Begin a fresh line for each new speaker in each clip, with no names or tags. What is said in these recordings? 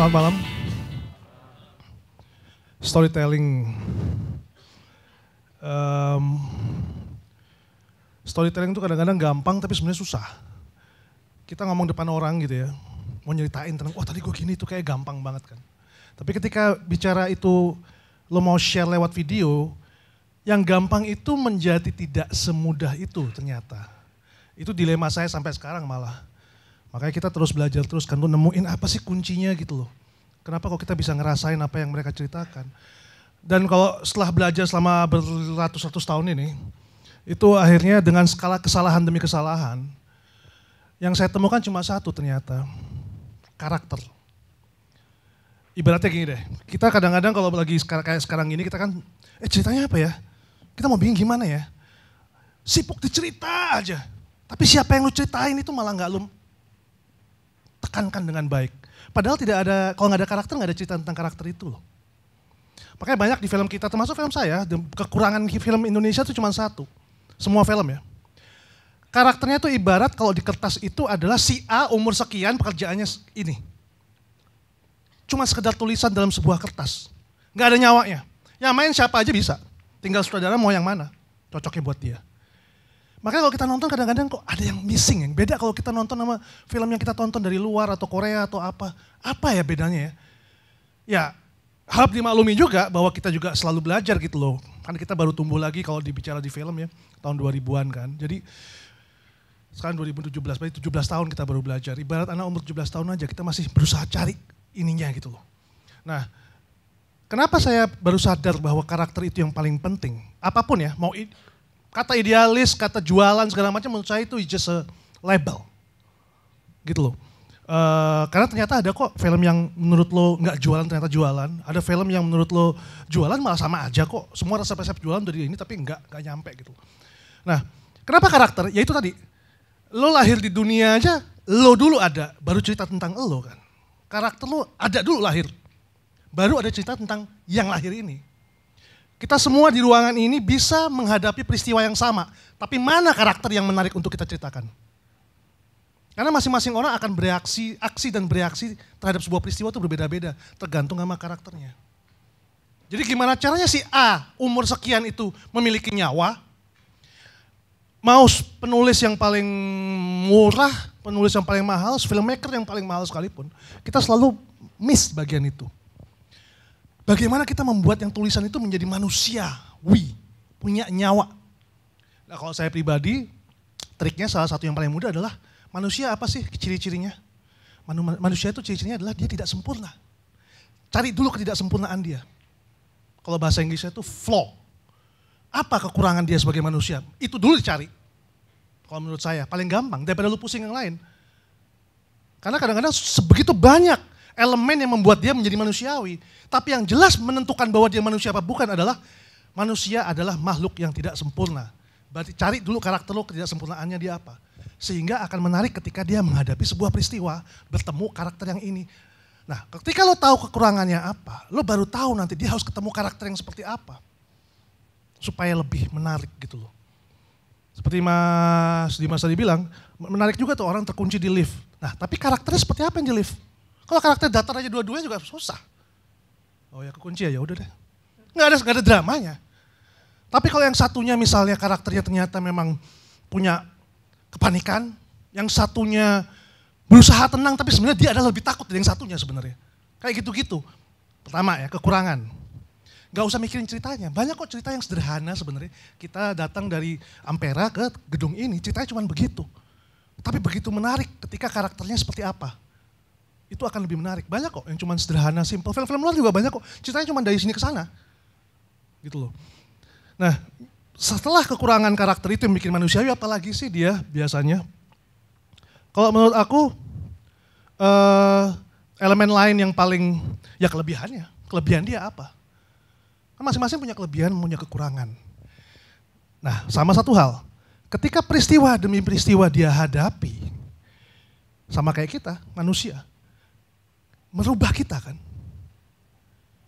Selamat malam. Storytelling. Storytelling itu kadang-kadang gampang tapi sebenarnya susah. Kita ngomong depan orang gitu ya, mau nyeritain tentang, wah tadi gue gini itu kayak gampang banget kan. Tapi ketika bicara itu lo mau share lewat video, yang gampang itu menjadi tidak semudah itu ternyata. Itu dilema saya sampai sekarang malah. Makanya kita terus belajar terus kan, lo nemuin apa sih kuncinya gitu loh. Kenapa kok kita bisa ngerasain apa yang mereka ceritakan. Dan kalau setelah belajar selama beratus-ratus tahun ini, itu akhirnya dengan skala kesalahan demi kesalahan, yang saya temukan cuma satu ternyata, karakter. Ibaratnya gini deh, kita kadang-kadang kalau lagi kayak sekarang ini kita kan, ceritanya apa ya? Kita mau bingung gimana ya? Sibuk dicerita aja, tapi siapa yang lu ceritain itu malah nggak lu tekankan dengan baik. Padahal tidak ada, kalau nggak ada karakter nggak ada cerita tentang karakter itu loh. Makanya banyak di film kita, termasuk film saya, kekurangan film Indonesia itu cuma satu. Semua film ya. Karakternya itu ibarat kalau di kertas itu adalah si A umur sekian pekerjaannya ini. Cuma sekedar tulisan dalam sebuah kertas. Nggak ada nyawanya. Yang main siapa aja bisa. Tinggal sutradara mau yang mana. Cocoknya buat dia. Makanya kalau kita nonton kadang-kadang kok ada yang missing. Yang beda kalau kita nonton sama film yang kita tonton dari luar atau Korea atau apa. Apa ya bedanya ya? Ya harap dimaklumi juga bahwa kita juga selalu belajar gitu loh. Kan kita baru tumbuh lagi kalau dibicara di film ya. Tahun 2000-an kan. Jadi sekarang 2017, berarti 17 tahun kita baru belajar. Ibarat anak umur 17 tahun aja kita masih berusaha cari ininya gitu loh. Nah, kenapa saya baru sadar bahwa karakter itu yang paling penting? Apapun ya, mau kata idealis, kata jualan segala macam menurut saya itu just a label. Gitu loh. Karena ternyata ada kok film yang menurut lo nggak jualan ternyata jualan. Ada film yang menurut lo jualan malah sama aja kok. Semua resep-resep jualan dari ini tapi nggak nyampe gitu. Nah, kenapa karakter? Ya itu tadi. Lo lahir di dunia aja, lo dulu ada, baru cerita tentang lo kan. Karakter lo ada dulu lahir. Baru ada cerita tentang yang lahir ini. Kita semua di ruangan ini bisa menghadapi peristiwa yang sama. Tapi mana karakter yang menarik untuk kita ceritakan? Karena masing-masing orang akan bereaksi, aksi dan bereaksi terhadap sebuah peristiwa itu berbeda-beda. Tergantung sama karakternya. Jadi gimana caranya si A umur sekian itu memiliki nyawa, mau penulis yang paling murah, penulis yang paling mahal, filmmaker yang paling mahal sekalipun, kita selalu miss bagian itu. Bagaimana kita membuat yang tulisan itu menjadi manusiawi, punya nyawa. Nah kalau saya pribadi, triknya salah satu yang paling mudah adalah manusia apa sih ciri-cirinya? Manusia itu ciri-cirinya adalah dia tidak sempurna. Cari dulu ketidaksempurnaan dia. Kalau bahasa Inggrisnya itu flaw. Apa kekurangan dia sebagai manusia? Itu dulu dicari. Kalau menurut saya, paling gampang daripada lu pusing yang lain. Karena kadang-kadang sebegitu banyak elemen yang membuat dia menjadi manusiawi. Tapi yang jelas menentukan bahwa dia manusia apa bukan adalah manusia adalah makhluk yang tidak sempurna. Berarti cari dulu karakter lo ketidaksempurnaannya dia apa. Sehingga akan menarik ketika dia menghadapi sebuah peristiwa, bertemu karakter yang ini. Nah ketika lo tahu kekurangannya apa, lo baru tahu nanti dia harus ketemu karakter yang seperti apa. Supaya lebih menarik gitu loh. Seperti Mas Dimas tadi bilang, menarik juga tuh orang terkunci di lift. Nah tapi karakternya seperti apa yang di lift? Kalau karakter datar aja dua-duanya juga susah. Oh ya kekunci ya udah deh. Nggak ada dramanya. Tapi kalau yang satunya misalnya karakternya ternyata memang punya kepanikan, yang satunya berusaha tenang tapi sebenarnya dia adalah lebih takut dari yang satunya sebenarnya. Kayak gitu-gitu. Pertama ya kekurangan. Gak usah mikirin ceritanya, banyak kok cerita yang sederhana sebenarnya. Kita datang dari Ampera ke gedung ini, ceritanya cuma begitu. Tapi begitu menarik ketika karakternya seperti apa. Itu akan lebih menarik. Banyak kok yang cuma sederhana, simple. Film-film luar juga banyak kok, ceritanya cuma dari sini ke sana. Gitu loh. Nah, setelah kekurangan karakter itu yang bikin manusiawi, apalagi sih dia biasanya? Kalau menurut aku, elemen lain yang paling, ya kelebihannya. Kelebihan dia apa? Masing-masing punya kelebihan, punya kekurangan. Nah, sama satu hal, ketika peristiwa demi peristiwa dia hadapi, sama kayak kita, manusia, merubah kita kan.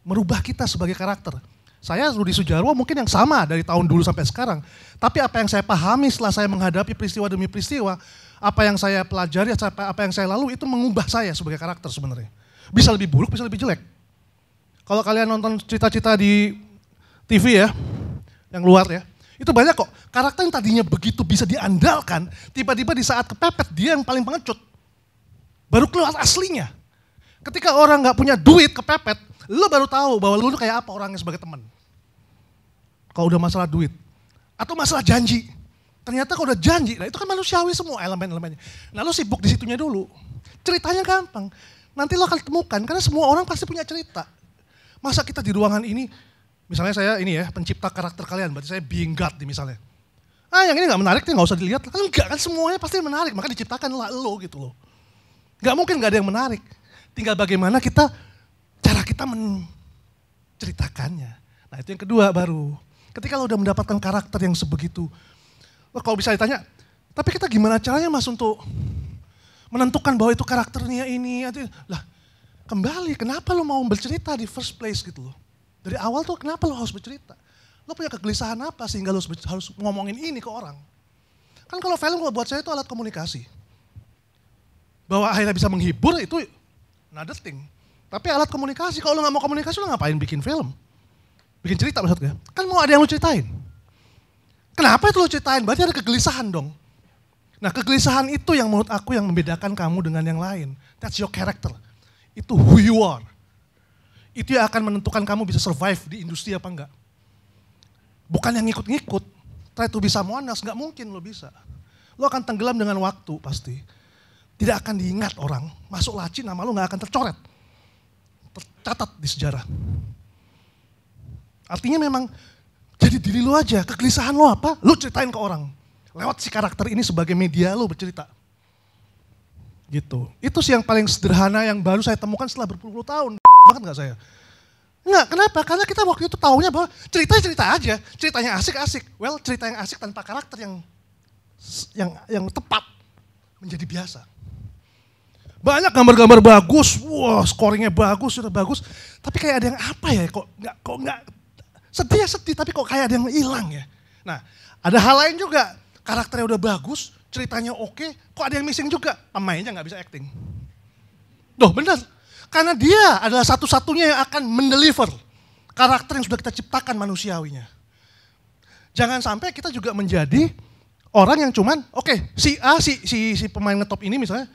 Merubah kita sebagai karakter. Saya Rudi Sudjarwo mungkin yang sama dari tahun dulu sampai sekarang. Tapi apa yang saya pahami setelah saya menghadapi peristiwa demi peristiwa, apa yang saya pelajari, apa yang saya lalui itu mengubah saya sebagai karakter sebenarnya. Bisa lebih buruk, bisa lebih jelek. Kalau kalian nonton cerita-cerita di TV ya, yang luar ya, itu banyak kok. Karakter yang tadinya begitu bisa diandalkan, tiba-tiba di saat kepepet dia yang paling pengecut. Baru keluar aslinya. Ketika orang nggak punya duit kepepet, lo baru tahu bahwa lo kayak apa orangnya sebagai teman. Kalau udah masalah duit. Atau masalah janji. Ternyata kalau udah janji, nah itu kan manusiawi semua elemen-elemennya. Nah lo sibuk di situnya dulu. Ceritanya gampang. Nanti lo akan temukan, karena semua orang pasti punya cerita. Masa kita di ruangan ini, misalnya saya ini ya, pencipta karakter kalian, berarti saya being God nih misalnya. Ah yang ini gak menarik nih, gak usah dilihat. Enggak kan semuanya pasti menarik, maka diciptakan lah lo gitu loh. Gak mungkin gak ada yang menarik. Tinggal bagaimana cara kita menceritakannya. Nah itu yang kedua baru. Ketika lo udah mendapatkan karakter yang sebegitu, lo kalau bisa ditanya, tapi kita gimana caranya mas untuk menentukan bahwa itu karakternya ini, lah kembali kenapa lo mau bercerita di first place gitu loh. Dari awal tuh kenapa lo harus bercerita? Lo punya kegelisahan apa sehingga lo harus ngomongin ini ke orang? Kan kalau film kalau buat saya itu alat komunikasi. Bahwa akhirnya bisa menghibur itu another thing. Tapi alat komunikasi, kalau lo gak mau komunikasi lo ngapain bikin film? Bikin cerita maksudnya. Kan mau ada yang lo ceritain. Kenapa itu lo ceritain? Berarti ada kegelisahan dong. Nah kegelisahan itu yang menurut aku yang membedakan kamu dengan yang lain. That's your character. Itu who you are. Itu yang akan menentukan kamu bisa survive di industri apa enggak. Bukan yang ngikut-ngikut. Try to bisa Monas, gak mungkin lo bisa. Lo akan tenggelam dengan waktu pasti. Tidak akan diingat orang. Masuk laci nama lo gak akan tercoret. Tercatat di sejarah. Artinya memang jadi diri lo aja. Kegelisahan lo apa? Lo ceritain ke orang. Lewat si karakter ini sebagai media lo bercerita. Gitu. Itu sih yang paling sederhana yang baru saya temukan setelah berpuluh-puluh tahun. Banget gak saya? Enggak, kenapa? Karena kita waktu itu taunya bahwa cerita aja. Ceritanya asik-asik. Well, cerita yang asik tanpa karakter yang tepat menjadi biasa. Banyak gambar-gambar bagus, wah scoringnya bagus, sudah bagus. Tapi kayak ada yang apa ya, kok nggak sedih, tapi kok kayak ada yang hilang ya. Nah, ada hal lain juga, karakternya udah bagus, ceritanya oke, kok ada yang missing juga, pemainnya nggak bisa acting. Duh bener, karena dia adalah satu-satunya yang akan mendeliver karakter yang sudah kita ciptakan manusiawinya. Jangan sampai kita juga menjadi orang yang cuman, oke, si A, si pemain ngetop ini misalnya,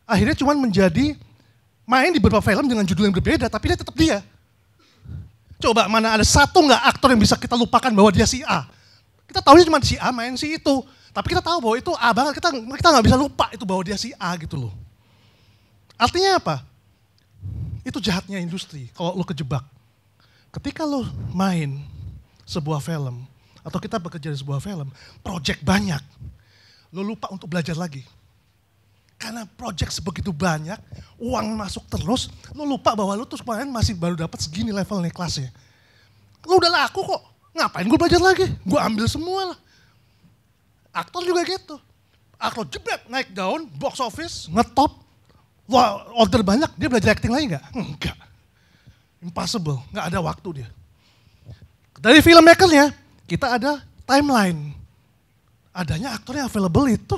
akhirnya cuman menjadi main di beberapa film dengan judul yang berbeda, tapi dia tetap dia. Coba mana ada satu nggak aktor yang bisa kita lupakan bahwa dia si A. Kita tahunya cuma si A main si itu, tapi kita tahu bahwa itu A banget, kita nggak bisa lupa itu bahwa dia si A gitu loh. Artinya apa? Itu jahatnya industri, kalau lo kejebak. Ketika lo main sebuah film, atau kita bekerja di sebuah film, project banyak, lo lupa untuk belajar lagi. Karena project sebegitu banyak, uang masuk terus, lo lupa bahwa lo tuh kemarin masih baru dapat segini levelnya kelasnya. Lo udah laku kok, ngapain gue belajar lagi? Gue ambil semua lah. Aktor juga gitu. Aktor jebret, naik daun, box office, ngetop, order banyak, dia belajar acting lagi nggak? Enggak. Impossible, nggak ada waktu dia. Dari filmmakernya, kita ada timeline. Adanya aktor yang available itu.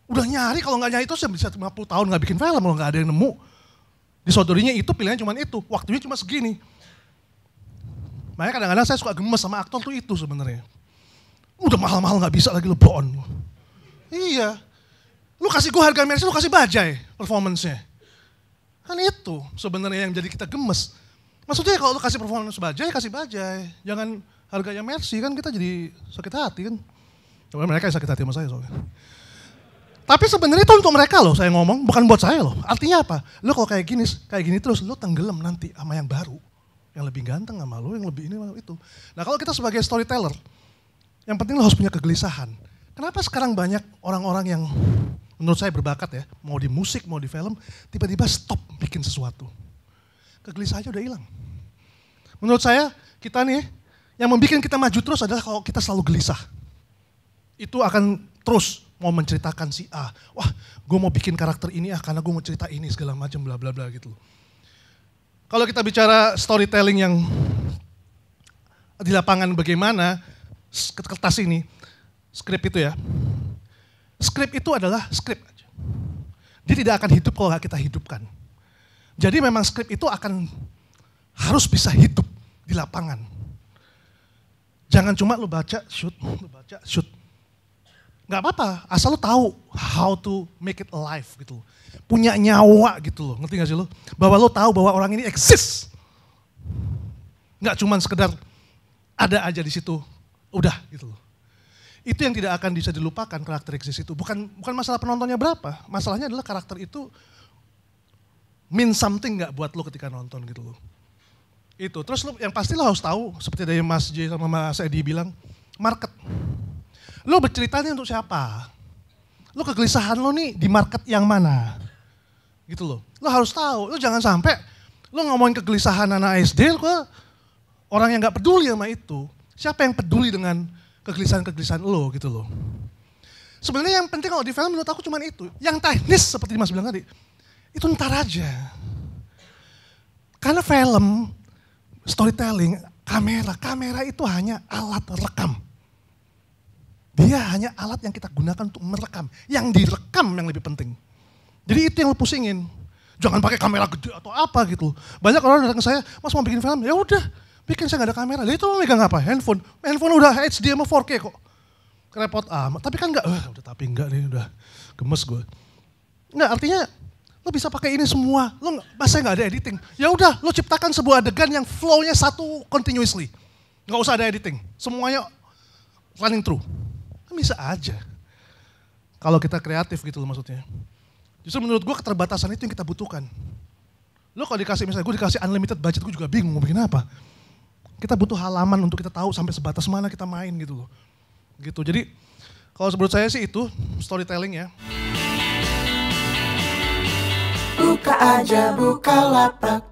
Udah nyari, kalau nggak nyari itu bisa 50 tahun nggak bikin film, kalau nggak ada yang nemu. Disodorinya itu, pilihannya cuma itu, waktunya cuma segini. Makanya kadang-kadang saya suka gemes sama aktor tuh itu sebenarnya. Udah mahal-mahal nggak bisa lagi lo bohong. Iya, lu kasih gue harga mercy, lu kasih bajai performance-nya. Kan itu sebenarnya yang jadi kita gemes. Maksudnya kalau lu kasih performance bajai, kasih bajai. Jangan harganya mercy, kan kita jadi sakit hati kan. Coba mereka yang sakit hati sama saya soalnya. Tapi sebenarnya itu untuk mereka loh saya ngomong, bukan buat saya loh. Artinya apa? Lo kalau kayak gini terus lo tenggelam nanti sama yang baru. Yang lebih ganteng sama lo, yang lebih ini sama itu. Nah kalau kita sebagai storyteller, yang penting lo harus punya kegelisahan. Kenapa sekarang banyak orang-orang yang menurut saya berbakat ya, mau di musik, mau di film, tiba-tiba stop bikin sesuatu. Kegelisahannya udah hilang. Menurut saya, kita nih, yang membuat kita maju terus adalah kalau kita selalu gelisah. Itu akan terus mau menceritakan si A. Wah, gue mau bikin karakter ini karena gue mau cerita ini segala macam bla bla bla gitu. Kalau kita bicara storytelling yang di lapangan bagaimana, kertas ini, skrip itu ya. Skrip itu adalah skrip aja. Dia tidak akan hidup kalau nggak kita hidupkan. Jadi memang skrip itu akan harus bisa hidup di lapangan. Jangan cuma lu baca, shoot. Nggak apa-apa, asal lu tahu how to make it alive gitu. Punya nyawa gitu loh, ngerti gak sih lu? Bahwa lu tahu bahwa orang ini exist. Nggak cuma sekedar ada aja di situ, udah gitu loh. Itu yang tidak akan bisa dilupakan, karakter exist itu. Bukan masalah penontonnya berapa, masalahnya adalah karakter itu mean something nggak buat lo ketika nonton gitu loh. Itu, terus lo yang pasti lo harus tahu, seperti dari Mas J sama Mas Edi bilang, market. Lo berceritanya untuk siapa? Lo kegelisahan lo nih di market yang mana? Gitu loh. Lo harus tahu, lo jangan sampai lo ngomongin kegelisahan anak SD ke orang yang gak peduli sama itu. Siapa yang peduli dengan kegelisahan-kegelisahan lo gitu loh. Sebenarnya yang penting kalau di film menurut aku cuma itu. Yang teknis seperti Mas bilang tadi, itu ntar aja. Karena film, storytelling, kamera itu hanya alat rekam. Dia hanya alat yang kita gunakan untuk merekam. Yang direkam yang lebih penting. Jadi itu yang lo pusingin. Jangan pakai kamera gede atau apa gitu. Banyak orang datang ke saya, Mas mau bikin film, ya udah. Bikin saya gak ada kamera, dia itu mau megang apa? Handphone udah HD sama 4K kok. Repot amat, tapi kan enggak nih, udah gemes gue. Enggak, artinya lo bisa pakai ini semua, lo masa gak ada editing. Ya udah, lo ciptakan sebuah adegan yang flow-nya satu continuously. Gak usah ada editing, semuanya running through. Kan bisa aja. Kalau kita kreatif gitu loh maksudnya. Justru menurut gue keterbatasan itu yang kita butuhkan. Lo kalau dikasih, misalnya gue dikasih unlimited budget, gue juga bingung mau bikin apa. Kita butuh halaman untuk kita tahu sampai sebatas mana kita main gitu loh. Gitu. Jadi kalau menurut saya sih itu storytelling ya.
Buka aja Bukalapak.